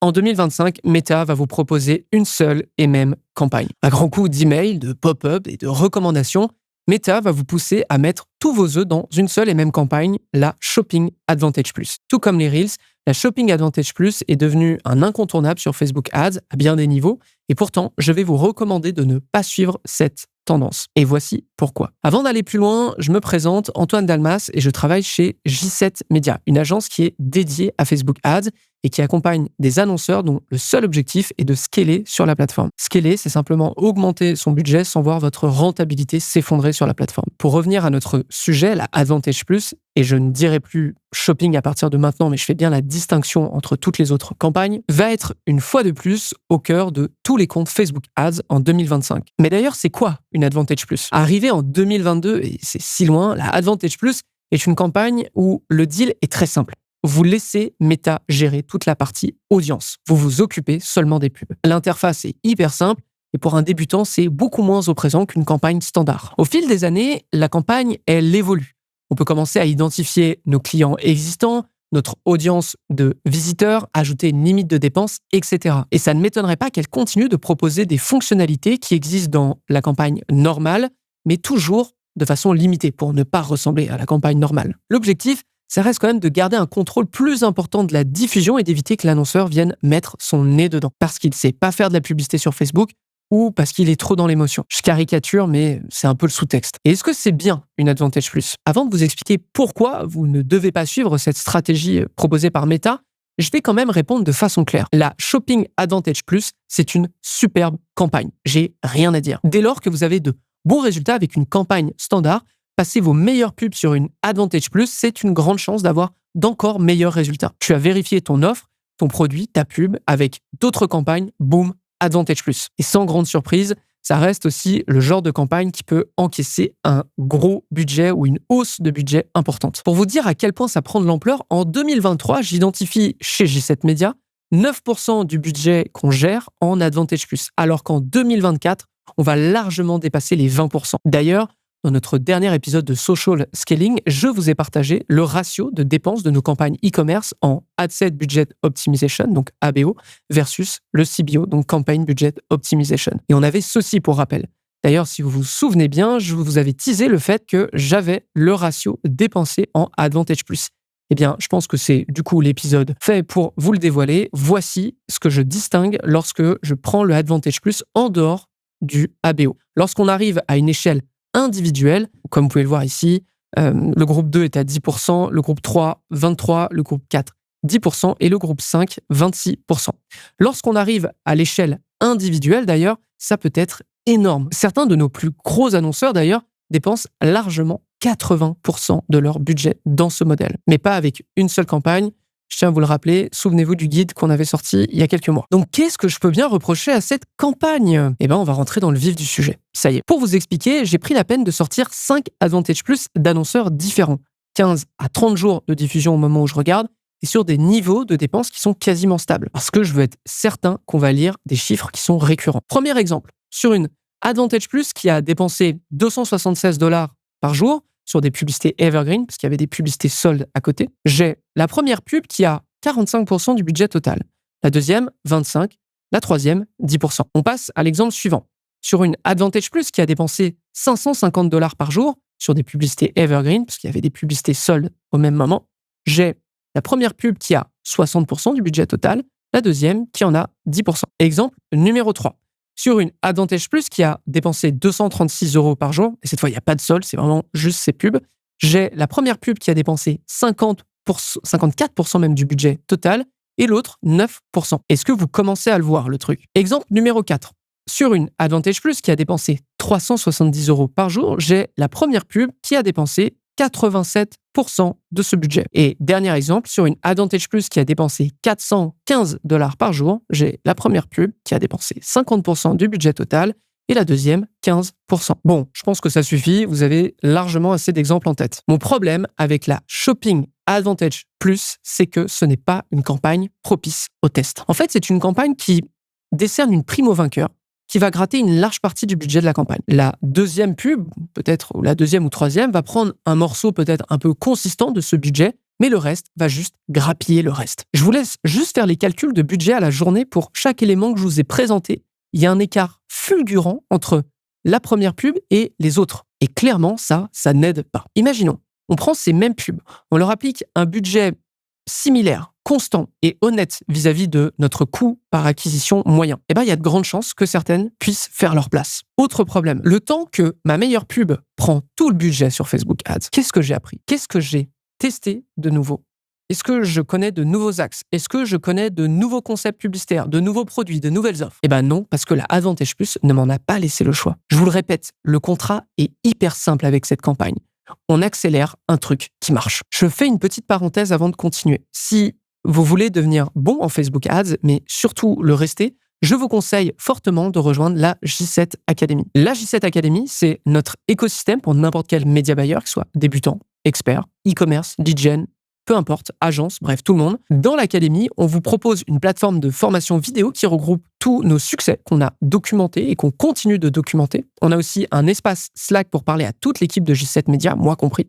En 2025, Meta va vous proposer une seule et même campagne. À grands coups d'emails, de pop-up et de recommandations, Meta va vous pousser à mettre tous vos œufs dans une seule et même campagne, la Shopping Advantage Plus. Tout comme les Reels, la Shopping Advantage Plus est devenue un incontournable sur Facebook Ads à bien des niveaux. Et pourtant, je vais vous recommander de ne pas suivre cette tendance. Et voici pourquoi. Avant d'aller plus loin, je me présente, Antoine Dalmas, et je travaille chez J7 Media, une agence qui est dédiée à Facebook Ads et qui accompagne des annonceurs dont le seul objectif est de scaler sur la plateforme. Scaler, c'est simplement augmenter son budget sans voir votre rentabilité s'effondrer sur la plateforme. Pour revenir à notre sujet, la Advantage Plus, et je ne dirai plus shopping à partir de maintenant, mais je fais bien la distinction entre toutes les autres campagnes, va être une fois de plus au cœur de tous les comptes Facebook Ads en 2025. Mais d'ailleurs, c'est quoi une Advantage Plus? Arrivé en 2022, et c'est si loin, la Advantage Plus est une campagne où le deal est très simple. Vous laissez Meta gérer toute la partie audience. Vous vous occupez seulement des pubs. L'interface est hyper simple et pour un débutant, c'est beaucoup moins oppressant qu'une campagne standard. Au fil des années, la campagne, elle évolue. On peut commencer à identifier nos clients existants, notre audience de visiteurs, ajouter une limite de dépenses, etc. Et ça ne m'étonnerait pas qu'elle continue de proposer des fonctionnalités qui existent dans la campagne normale, mais toujours de façon limitée pour ne pas ressembler à la campagne normale. L'objectif, ça reste quand même de garder un contrôle plus important de la diffusion et d'éviter que l'annonceur vienne mettre son nez dedans. Parce qu'il ne sait pas faire de la publicité sur Facebook ou parce qu'il est trop dans l'émotion. Je caricature, mais c'est un peu le sous-texte. Et est-ce que c'est bien une Advantage Plus? Avant de vous expliquer pourquoi vous ne devez pas suivre cette stratégie proposée par Meta, je vais quand même répondre de façon claire. La Shopping Advantage Plus, c'est une superbe campagne. J'ai rien à dire. Dès lors que vous avez de bons résultats avec une campagne standard, passer vos meilleures pubs sur une Advantage Plus, c'est une grande chance d'avoir d'encore meilleurs résultats. Tu as vérifié ton offre, ton produit, ta pub avec d'autres campagnes, boum, Advantage Plus. Et sans grande surprise, ça reste aussi le genre de campagne qui peut encaisser un gros budget ou une hausse de budget importante. Pour vous dire à quel point ça prend de l'ampleur, en 2023, j'identifie chez J7 Media 9% du budget qu'on gère en Advantage Plus, alors qu'en 2024, on va largement dépasser les 20%. D'ailleurs, dans notre dernier épisode de Social Scaling, je vous ai partagé le ratio de dépenses de nos campagnes e-commerce en Ad Set Budget Optimization, donc ABO, versus le CBO, donc Campaign Budget Optimization. Et on avait ceci pour rappel. D'ailleurs, si vous vous souvenez bien, je vous avais teasé le fait que j'avais le ratio dépensé en Advantage Plus. Eh bien, je pense que c'est du coup l'épisode fait pour vous le dévoiler. Voici ce que je distingue lorsque je prends le Advantage Plus en dehors du ABO. Lorsqu'on arrive à une échelle individuelle, comme vous pouvez le voir ici, le groupe 2 est à 10%, le groupe 3, 23%, le groupe 4, 10% et le groupe 5, 26%. Lorsqu'on arrive à l'échelle individuelle, d'ailleurs, ça peut être énorme. Certains de nos plus gros annonceurs, d'ailleurs, dépensent largement 80% de leur budget dans ce modèle, mais pas avec une seule campagne. Je tiens à vous le rappeler, souvenez-vous du guide qu'on avait sorti il y a quelques mois. Donc, qu'est-ce que je peux bien reprocher à cette campagne? Eh bien, on va rentrer dans le vif du sujet. Ça y est. Pour vous expliquer, j'ai pris la peine de sortir 5 Advantage Plus d'annonceurs différents. 15 à 30 jours de diffusion au moment où je regarde, et sur des niveaux de dépenses qui sont quasiment stables. Parce que je veux être certain qu'on va lire des chiffres qui sont récurrents. Premier exemple, sur une Advantage Plus qui a dépensé $276 par jour, sur des publicités evergreen, parce qu'il y avait des publicités soldes à côté. J'ai la première pub qui a 45% du budget total. La deuxième, 25%. La troisième, 10%. On passe à l'exemple suivant. Sur une Advantage Plus qui a dépensé $550 par jour, sur des publicités evergreen, parce qu'il y avait des publicités soldes au même moment, j'ai la première pub qui a 60% du budget total, la deuxième qui en a 10%. Exemple numéro 3. Sur une Advantage Plus qui a dépensé €236 par jour, et cette fois, il n'y a pas de solde, c'est vraiment juste ces pubs, j'ai la première pub qui a dépensé 54% même du budget total, et l'autre 9%. Est-ce que vous commencez à le voir, le truc? Exemple numéro 4. Sur une Advantage Plus qui a dépensé €370 par jour, j'ai la première pub qui a dépensé 87% de ce budget. Et dernier exemple, sur une Advantage Plus qui a dépensé $415 par jour, j'ai la première pub qui a dépensé 50% du budget total et la deuxième 15%. Bon, je pense que ça suffit, vous avez largement assez d'exemples en tête. Mon problème avec la Shopping Advantage Plus, c'est que ce n'est pas une campagne propice au test. En fait, c'est une campagne qui décerne une prime au vainqueur, qui va gratter une large partie du budget de la campagne. La deuxième pub, peut-être, ou la deuxième ou troisième, va prendre un morceau peut-être un peu consistant de ce budget, mais le reste va juste grappiller le reste. Je vous laisse juste faire les calculs de budget à la journée pour chaque élément que je vous ai présenté. Il y a un écart fulgurant entre la première pub et les autres. Et clairement, ça n'aide pas. Imaginons, on prend ces mêmes pubs, on leur applique un budget similaire, constant et honnête vis-à-vis de notre coût par acquisition moyen. Eh bien, il y a de grandes chances que certaines puissent faire leur place. Autre problème, le temps que ma meilleure pub prend tout le budget sur Facebook Ads, qu'est-ce que j'ai appris? Qu'est-ce que j'ai testé de nouveau? Est-ce que je connais de nouveaux axes? Est-ce que je connais de nouveaux concepts publicitaires, de nouveaux produits, de nouvelles offres? Eh ben non, parce que la Advantage Plus ne m'en a pas laissé le choix. Je vous le répète, le contrat est hyper simple avec cette campagne. On accélère un truc qui marche. Je fais une petite parenthèse avant de continuer. Si vous voulez devenir bon en Facebook Ads, mais surtout le rester, je vous conseille fortement de rejoindre la J7 Academy. La J7 Academy, c'est notre écosystème pour n'importe quel média buyer, qu'il soit débutant, expert, e-commerce, lead gen, peu importe, agence, bref, tout le monde. Dans l'académie, on vous propose une plateforme de formation vidéo qui regroupe tous nos succès qu'on a documentés et qu'on continue de documenter. On a aussi un espace Slack pour parler à toute l'équipe de J7 Media, moi compris.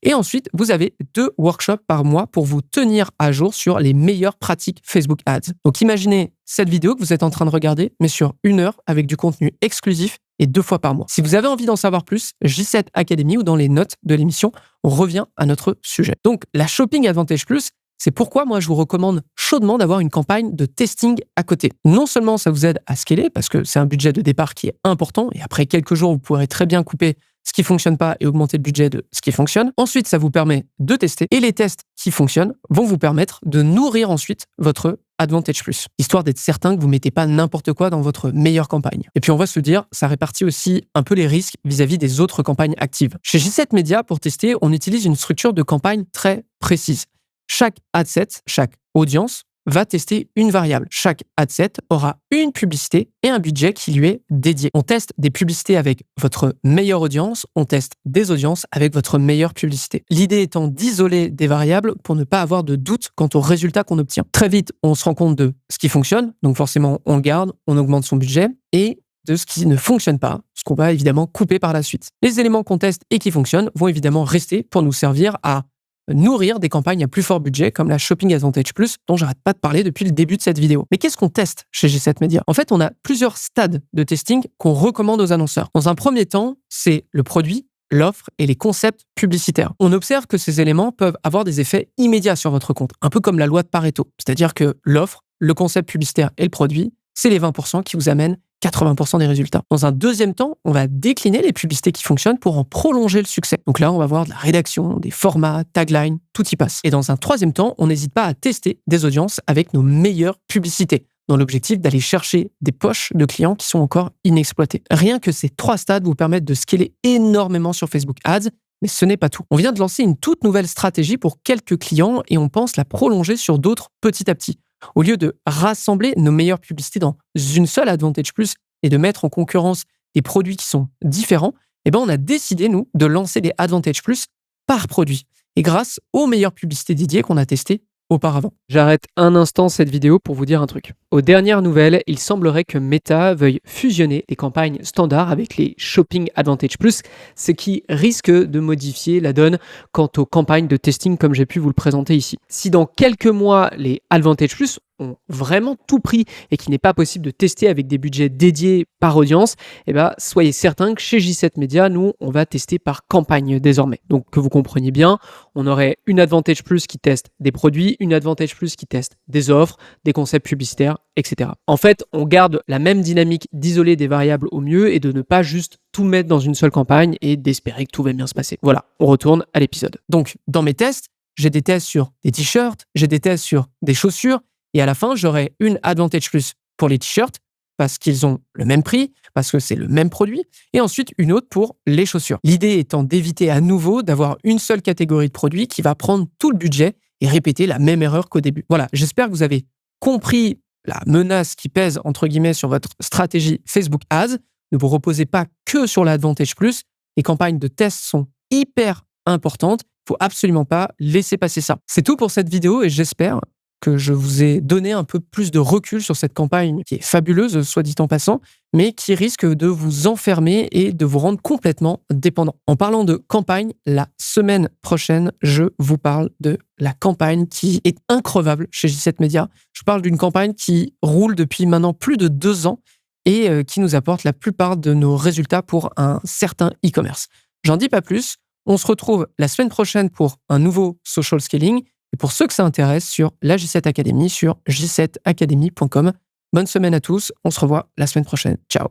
Et ensuite, vous avez 2 workshops par mois pour vous tenir à jour sur les meilleures pratiques Facebook Ads. Donc imaginez cette vidéo que vous êtes en train de regarder, mais sur 1 heure avec du contenu exclusif et 2 fois par mois. Si vous avez envie d'en savoir plus, J7 Academy ou dans les notes de l'émission, on revient à notre sujet. Donc, la Shopping Advantage Plus, c'est pourquoi moi je vous recommande chaudement d'avoir une campagne de testing à côté. Non seulement ça vous aide à scaler, parce que c'est un budget de départ qui est important, et après quelques jours, vous pourrez très bien couper ce qui ne fonctionne pas et augmenter le budget de ce qui fonctionne. Ensuite, ça vous permet de tester, et les tests qui fonctionnent vont vous permettre de nourrir ensuite votre Advantage Plus, histoire d'être certain que vous ne mettez pas n'importe quoi dans votre meilleure campagne. Et puis on va se dire, ça répartit aussi un peu les risques vis-à-vis des autres campagnes actives. Chez J7 Media, pour tester, on utilise une structure de campagne très précise. Chaque adset, chaque audience va tester une variable. Chaque adset aura une publicité et un budget qui lui est dédié. On teste des publicités avec votre meilleure audience, on teste des audiences avec votre meilleure publicité. L'idée étant d'isoler des variables pour ne pas avoir de doute quant au résultat qu'on obtient. Très vite, on se rend compte de ce qui fonctionne, donc forcément on le garde, on augmente son budget, et de ce qui ne fonctionne pas, ce qu'on va évidemment couper par la suite. Les éléments qu'on teste et qui fonctionnent vont évidemment rester pour nous servir à nourrir des campagnes à plus fort budget comme la Shopping Advantage Plus dont j'arrête pas de parler depuis le début de cette vidéo. Mais qu'est-ce qu'on teste chez J7 Media? En fait, on a plusieurs stades de testing qu'on recommande aux annonceurs. Dans un premier temps, c'est le produit, l'offre et les concepts publicitaires. On observe que ces éléments peuvent avoir des effets immédiats sur votre compte, un peu comme la loi de Pareto. C'est-à-dire que l'offre, le concept publicitaire et le produit, c'est les 20% qui vous amènent 80% des résultats. Dans un deuxième temps, on va décliner les publicités qui fonctionnent pour en prolonger le succès. Donc là, on va voir de la rédaction, des formats, taglines, tout y passe. Et dans un troisième temps, on n'hésite pas à tester des audiences avec nos meilleures publicités, dans l'objectif d'aller chercher des poches de clients qui sont encore inexploités. Rien que ces 3 stades vous permettent de scaler énormément sur Facebook Ads, mais ce n'est pas tout. On vient de lancer une toute nouvelle stratégie pour quelques clients et on pense la prolonger sur d'autres petit à petit. Au lieu de rassembler nos meilleures publicités dans une seule Advantage Plus et de mettre en concurrence des produits qui sont différents, eh ben on a décidé, nous, de lancer des Advantage Plus par produit et grâce aux meilleures publicités dédiées qu'on a testées auparavant. J'arrête un instant cette vidéo pour vous dire un truc. Aux dernières nouvelles, il semblerait que Meta veuille fusionner les campagnes standards avec les Shopping Advantage Plus, ce qui risque de modifier la donne quant aux campagnes de testing comme j'ai pu vous le présenter ici. Si dans quelques mois, les Advantage Plus ont vraiment tout pris et qu'il n'est pas possible de tester avec des budgets dédiés par audience, eh ben, soyez certains que chez J7 Media, nous, on va tester par campagne désormais. Donc, que vous compreniez bien, on aurait une Advantage Plus qui teste des produits, une Advantage Plus qui teste des offres, des concepts publicitaires, etc. En fait, on garde la même dynamique d'isoler des variables au mieux et de ne pas juste tout mettre dans une seule campagne et d'espérer que tout va bien se passer. Voilà, on retourne à l'épisode. Donc, dans mes tests, j'ai des tests sur des t-shirts, j'ai des tests sur des chaussures, et à la fin, j'aurai une Advantage Plus pour les t-shirts parce qu'ils ont le même prix, parce que c'est le même produit, et ensuite une autre pour les chaussures. L'idée étant d'éviter à nouveau d'avoir une seule catégorie de produits qui va prendre tout le budget et répéter la même erreur qu'au début. Voilà, j'espère que vous avez compris la menace qui pèse entre guillemets sur votre stratégie Facebook Ads. Ne vous reposez pas que sur l'Advantage Plus. Les campagnes de test sont hyper importantes. Il ne faut absolument pas laisser passer ça. C'est tout pour cette vidéo et j'espère que je vous ai donné un peu plus de recul sur cette campagne qui est fabuleuse, soit dit en passant, mais qui risque de vous enfermer et de vous rendre complètement dépendant. En parlant de campagne, la semaine prochaine, je vous parle de la campagne qui est increvable chez J7 Media. Je parle d'une campagne qui roule depuis maintenant plus de 2 ans et qui nous apporte la plupart de nos résultats pour un certain e-commerce. J'en dis pas plus. On se retrouve la semaine prochaine pour un nouveau social scaling. Et pour ceux que ça intéresse, sur la J7 Academy, sur j7academy.com. Bonne semaine à tous. On se revoit la semaine prochaine. Ciao.